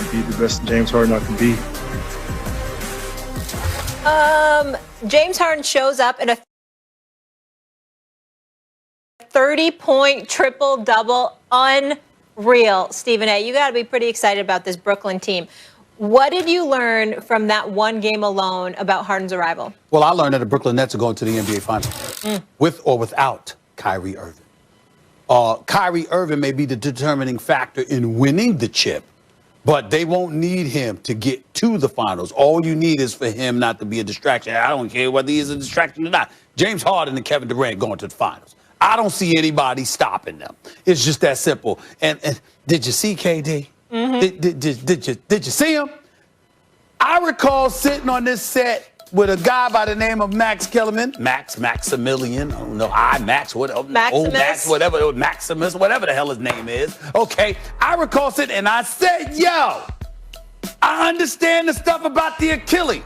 and be the best James Harden I can be. James Harden shows up in a 30-point triple-double. Unreal. Stephen A., you got to be pretty excited about this Brooklyn team. What did you learn from that one game alone about Harden's arrival? Well, I learned that the Brooklyn Nets are going to the NBA Finals with or without Kyrie Irving. Kyrie Irving may be the determining factor in winning the chip, but they won't need him to get to the finals. All you need is for him not to be a distraction. I don't care whether he's a distraction or not. James Harden and Kevin Durant going to the finals. I don't see anybody stopping them. It's just that simple. And did you see KD? Did you see him? I recall sitting on this set with a guy by the name of Max Kellerman, Maximilian, I don't know, Maximus, whatever, Maximus, whatever the hell his name is. Okay, I recall sitting and I said, yo, I understand the stuff about the Achilles,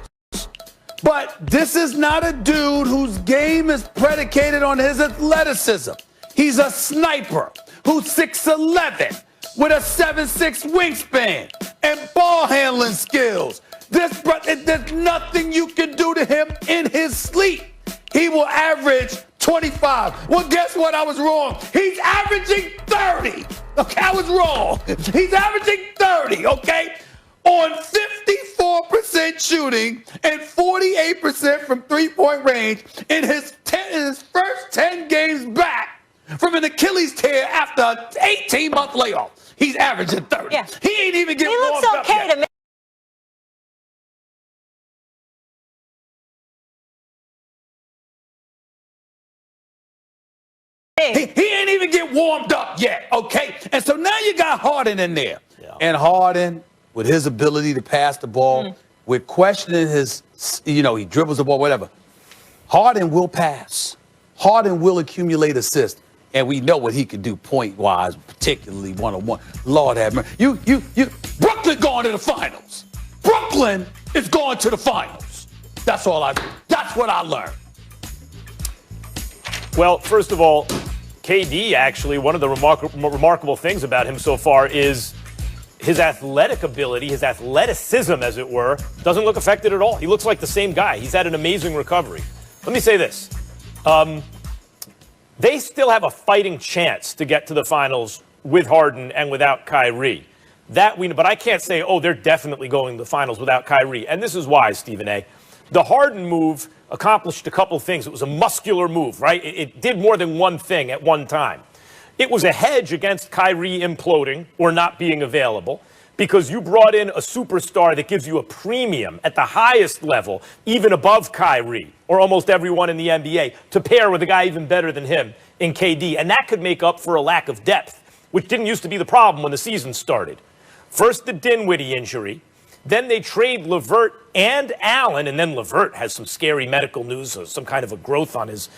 but this is not a dude whose game is predicated on his athleticism. He's a sniper who's 6'11", with a 7'6" wingspan and ball handling skills. There's nothing you can do to him in his sleep. He will average 25. Well, guess what? I was wrong. He's averaging 30. Okay, I was wrong. He's averaging 30, okay? On 54% shooting and 48% from three-point range in his first 10 games back from an Achilles tear after an 18-month layoff. He's averaging 30. Yeah. He ain't even getting warmed up yet. He looks okay to me. He ain't even get warmed up yet, okay? And so now you got Harden in there. Yeah. And Harden, with his ability to pass the ball, with questioning his, he dribbles the ball, whatever. Harden will pass. Harden will accumulate assists. And we know what he can do point-wise, particularly one-on-one. Lord have mercy. Brooklyn going to the finals. Brooklyn is going to the finals. That's what I learned. Well, first of all, KD, actually, one of the remarkable things about him so far is his athletic ability, his athleticism, as it were, doesn't look affected at all. He looks like the same guy. He's had an amazing recovery. Let me say this. They still have a fighting chance to get to the finals with Harden and without Kyrie. But I can't say, they're definitely going to the finals without Kyrie. And this is why, Stephen A. The Harden move accomplished a couple things. It was a muscular move, right? It did more than one thing at one time. It was a hedge against Kyrie imploding or not being available because you brought in a superstar that gives you a premium at the highest level, even above Kyrie or almost everyone in the NBA, to pair with a guy even better than him in KD. And that could make up for a lack of depth, which didn't used to be the problem when the season started. First, the Dinwiddie injury. Then they trade LeVert and Allen, and then LeVert has some scary medical news, some kind of a growth on his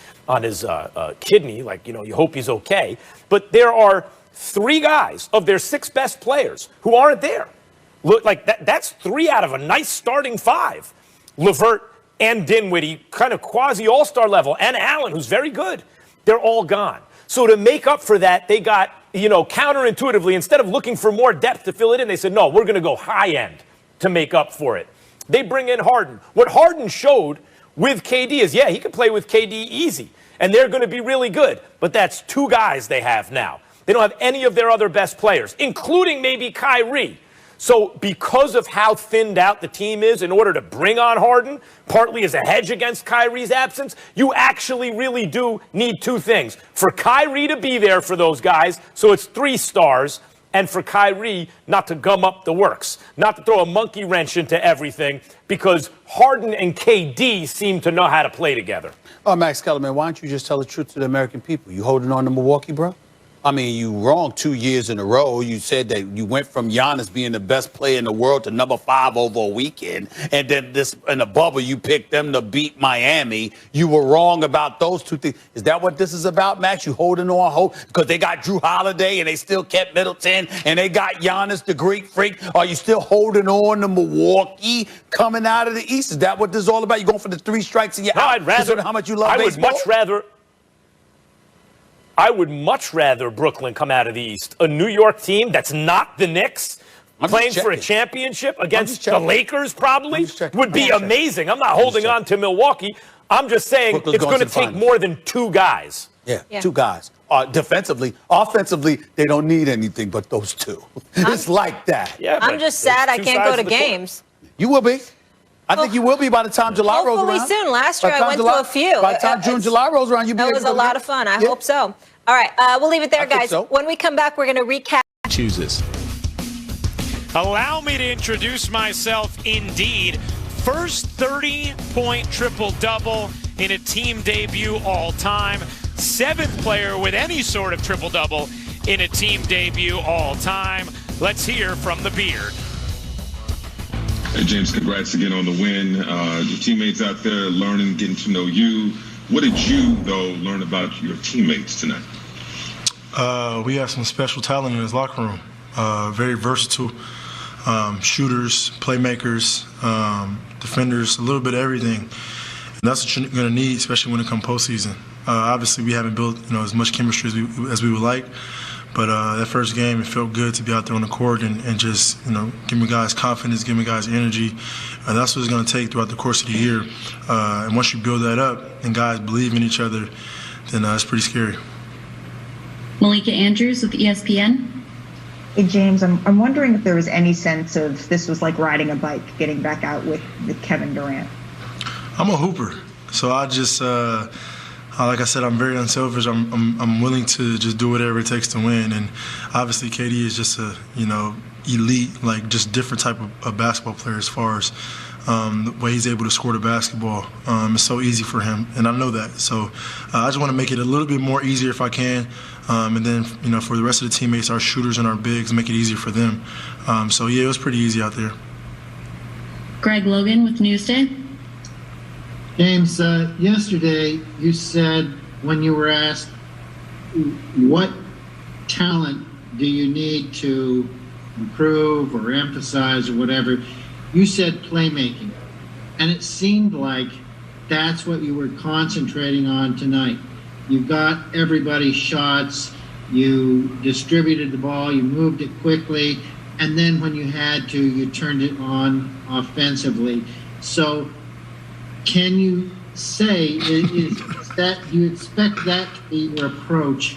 kidney. You hope he's okay. But there are three guys of their six best players who aren't there. Look, that's three out of a nice starting five. LeVert and Dinwiddie, kind of quasi all-star level, and Allen, who's very good. They're all gone. So to make up for that, they got, counterintuitively, instead of looking for more depth to fill it in, they said, no, we're going to go high end to make up for it. They bring in Harden. What Harden showed with KD is, he can play with KD easy, and they're going to be really good. But that's two guys they have now. They don't have any of their other best players, including maybe Kyrie. So because of how thinned out the team is, in order to bring on Harden, partly as a hedge against Kyrie's absence, you actually really do need two things. For Kyrie to be there for those guys, so it's three stars, and for Kyrie not to gum up the works, not to throw a monkey wrench into everything, because Harden and KD seem to know how to play together. Oh, Max Kellerman, why don't you just tell the truth to the American people? You holding on to Milwaukee, bro? I mean, you wrong 2 years in a row. You said that you went from Giannis being the best player in the world to number 5 over a weekend. And then in the bubble, you picked them to beat Miami. You were wrong about those two things. Is that what this is about, Max? You holding on hope because they got Drew Holiday and they still kept Middleton and they got Giannis, the Greek freak. Are you still holding on to Milwaukee coming out of the East? Is that what this is all about? You going for the 3 strikes and you're out? I'd rather, how much you love baseball? I would much rather Brooklyn come out of the East. A New York team that's not the Knicks, playing for a championship against the Lakers probably would be amazing. I'm not holding on to Milwaukee. I'm just saying Brooklyn's it's going to take more than 2 guys. Yeah, 2 guys. Defensively, offensively, they don't need anything but those 2. It's like that. Yeah, I'm just sad I can't go to games. You will be. I think you will be by the time July rolls around. Hopefully soon. Last year I went to a few. By the time June, July rolls around, you'll be able to. That was a lot of fun. I hope so. All right, we'll leave it there, guys. When we come back, we're going to recap. Chooses. Allow me to introduce myself indeed. First 30-point triple-double in a team debut all time. 7th player with any sort of triple-double in a team debut all time. Let's hear from the Beard. Hey, James, congrats again on the win. Your teammates out there learning, getting to know you. What did you, though, learn about your teammates tonight? We have some special talent in his locker room. Very versatile. Shooters, playmakers, defenders, a little bit of everything. And that's what you're going to need, especially when it comes postseason. Obviously, we haven't built as much chemistry as we would like. But that first game, it felt good to be out there on the court and just, giving guys confidence, giving guys energy. And that's what it's going to take throughout the course of the year. And once you build that up and guys believe in each other, then it's pretty scary. Malika Andrews with ESPN. Hey, James, I'm wondering if there was any sense of this was like riding a bike, getting back out with Kevin Durant. I'm a hooper, so I just, like I said, I'm very unselfish. I'm willing to just do whatever it takes to win, and obviously KD is just a elite, like just different type of basketball player as far as the way he's able to score the basketball. It's so easy for him, and I know that. So I just want to make it a little bit more easier if I can. And then, for the rest of the teammates, our shooters and our bigs, make it easier for them. So, yeah, it was pretty easy out there. Greg Logan with Newsday. James, yesterday you said when you were asked what talent do you need to improve or emphasize or whatever, you said playmaking. And it seemed like that's what you were concentrating on tonight. You got everybody's shots, you distributed the ball, you moved it quickly, and then when you had to, you turned it on offensively. So can you say, is that you expect that to be your approach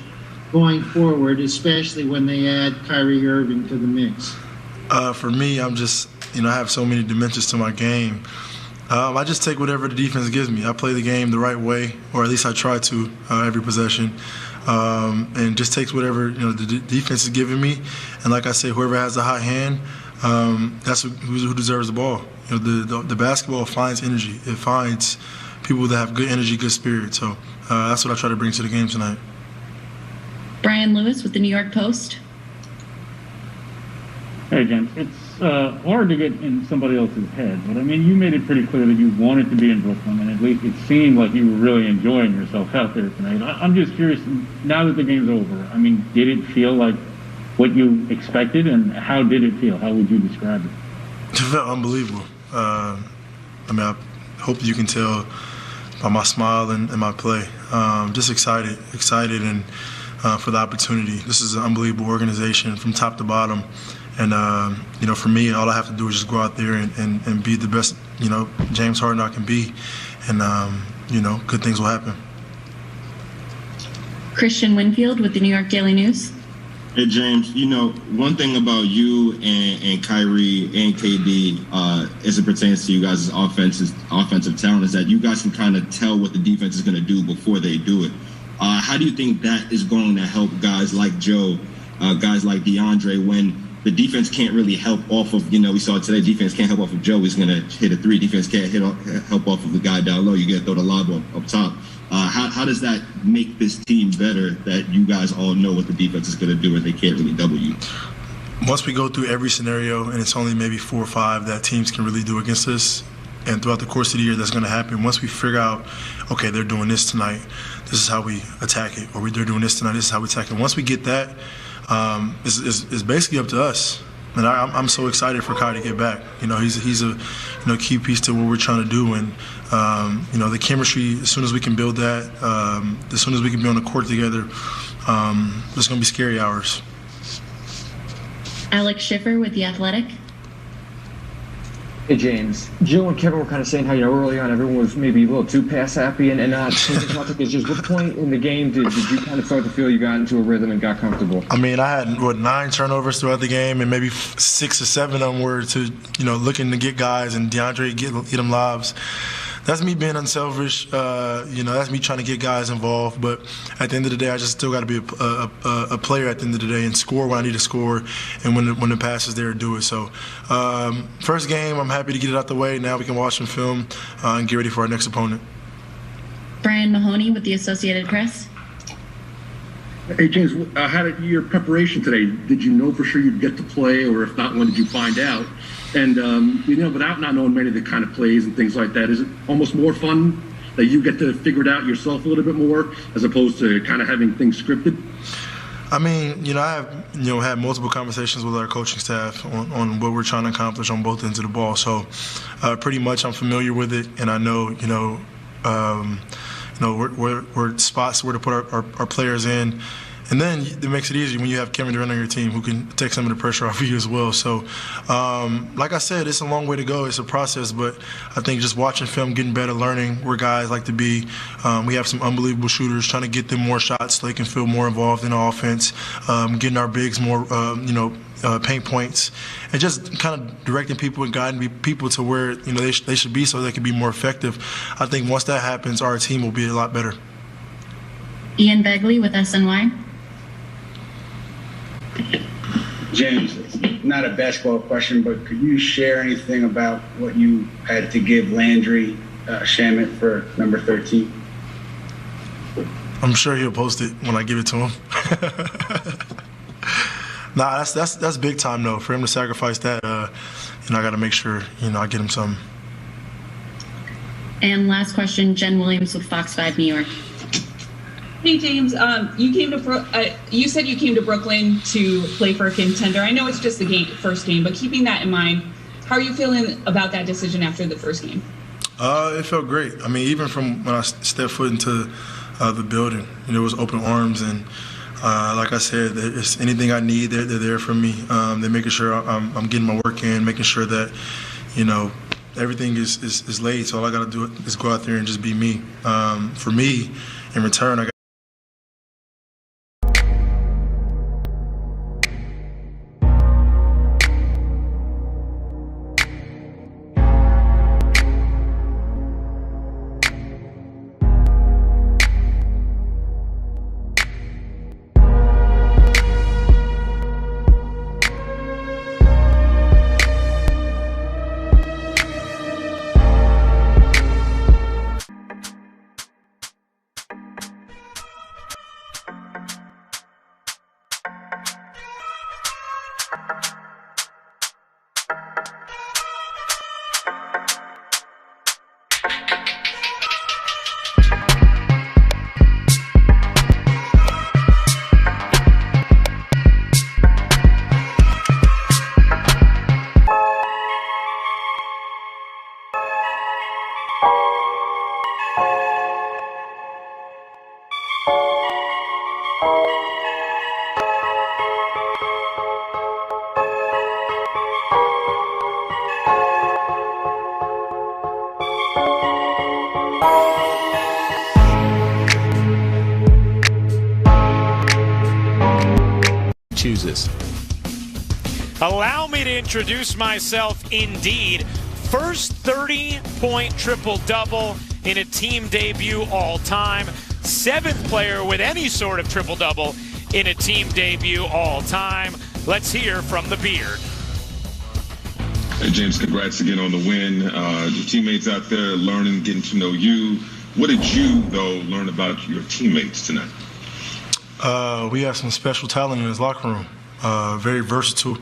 going forward, especially when they add Kyrie Irving to the mix? For me, I'm just, I have so many dimensions to my game. I just take whatever the defense gives me. I play the game the right way, or at least I try to every possession, and just takes whatever the defense is giving me. And like I say, whoever has the hot hand, that's who deserves the ball. The basketball finds energy. It finds people that have good energy, good spirit. So that's what I try to bring to the game tonight. Brian Lewis with the New York Post. Hey, James. It's hard to get in somebody else's head, but you made it pretty clear that you wanted to be in Brooklyn, and at least it seemed like you were really enjoying yourself out there tonight. I'm just curious, now that the game's over, did it feel like what you expected, and how did it feel? How would you describe it? It felt unbelievable. I hope you can tell by my smile and my play. Just excited, and for the opportunity. This is an unbelievable organization from top to bottom. And, for me, all I have to do is just go out there and be the best, James Harden I can be. And, good things will happen. Christian Winfield with the New York Daily News. Hey, James, one thing about you and Kyrie and KD as it pertains to you guys' offensive talent is that you guys can kind of tell what the defense is going to do before they do it. How do you think that is going to help guys like Joe, guys like DeAndre, when the defense can't really help off of, we saw today, defense can't help off of Joe. He's going to hit a three. Defense can't help off of the guy down low. You got to throw the lob up top. How does that make this team better that you guys all know what the defense is going to do and they can't really double you? Once we go through every scenario, and it's only maybe 4 or 5 that teams can really do against us, and throughout the course of the year that's going to happen, once we figure out, okay, they're doing this tonight, this is how we attack it, or they're doing this tonight, this is how we attack it. Once we get that, it's basically up to us. And I'm so excited for Kai to get back. He's a key piece to what we're trying to do. And the chemistry, as soon as we can build that, as soon as we can be on the court together, it's going to be scary hours. Alex Schiffer with The Athletic. Hey, James. Jill and Kevin were kind of saying how, early on everyone was maybe a little too pass happy and not taking shots. It's just what point in the game did you kind of start to feel you got into a rhythm and got comfortable? I mean, I had, 9 turnovers throughout the game, and maybe 6 or 7 of them were to, looking to get guys and DeAndre get them lobs. That's me being unselfish. That's me trying to get guys involved. But at the end of the day, I just still got to be a player at the end of the day and score when I need to score, and when the pass is there, do it. So, first game, I'm happy to get it out the way. Now we can watch some film and get ready for our next opponent. Brian Mahoney with the Associated Press. Hey, James, how did your preparation today? Did you know for sure you'd get to play, or if not, when did you find out? And, without not knowing many of the kind of plays and things like that, is it almost more fun that you get to figure it out yourself a little bit more as opposed to kind of having things scripted? I mean, I have, had multiple conversations with our coaching staff on what we're trying to accomplish on both ends of the ball. So pretty much I'm familiar with it, and I know, where spots where to put our players in. And then it makes it easier when you have Kevin Durant on your team who can take some of the pressure off of you as well. So, like I said, it's a long way to go. It's a process, but I think just watching film, getting better, learning where guys like to be. We have some unbelievable shooters, trying to get them more shots so they can feel more involved in the offense, getting our bigs more, paint points, and just kind of directing people and guiding people to where they should be so they can be more effective. I think once that happens, our team will be a lot better. Ian Begley with SNY. James, it's not a basketball question, but could you share anything about what you had to give Landry Shamet for number 13? I'm sure he'll post it when I give it to him. Nah, that's big time though. For him to sacrifice that, I got to make sure I get him something. And last question, Jen Williams with Fox 5 New York. Hey James, you said you came to Brooklyn to play for a contender. I know it's just the first game, but keeping that in mind, how are you feeling about that decision after the first game? It felt great. I mean, even from when I stepped foot into the building, it was open arms, and like I said, it's anything I need, they're there for me. They're making sure I'm getting my work in, making sure that everything is laid. So all I got to do is go out there and just be me. For me, in return, I got. Chooses. Allow me to introduce myself indeed. First 30-point triple-double in a team debut all time. 7th player with any sort of triple-double in a team debut all time. Let's hear from the Beard. Hey, James, congrats again on the win. Your teammates out there learning, getting to know you. What did you, though, learn about your teammates tonight? We have some special talent in his locker room. Very versatile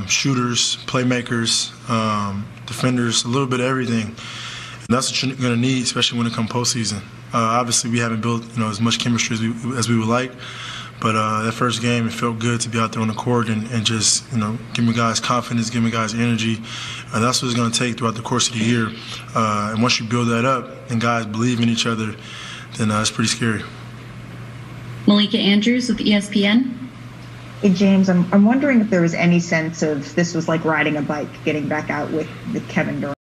shooters, playmakers, defenders, a little bit of everything. And that's what you're going to need, especially when it comes postseason. Obviously, we haven't built as much chemistry as we would like. But that first game, it felt good to be out there on the court and just, giving guys confidence, giving guys energy. And that's what it's going to take throughout the course of the year. And once you build that up and guys believe in each other, then it's pretty scary. Malika Andrews with ESPN. Hey, James, I'm wondering if there was any sense of this was like riding a bike, getting back out with Kevin Durant.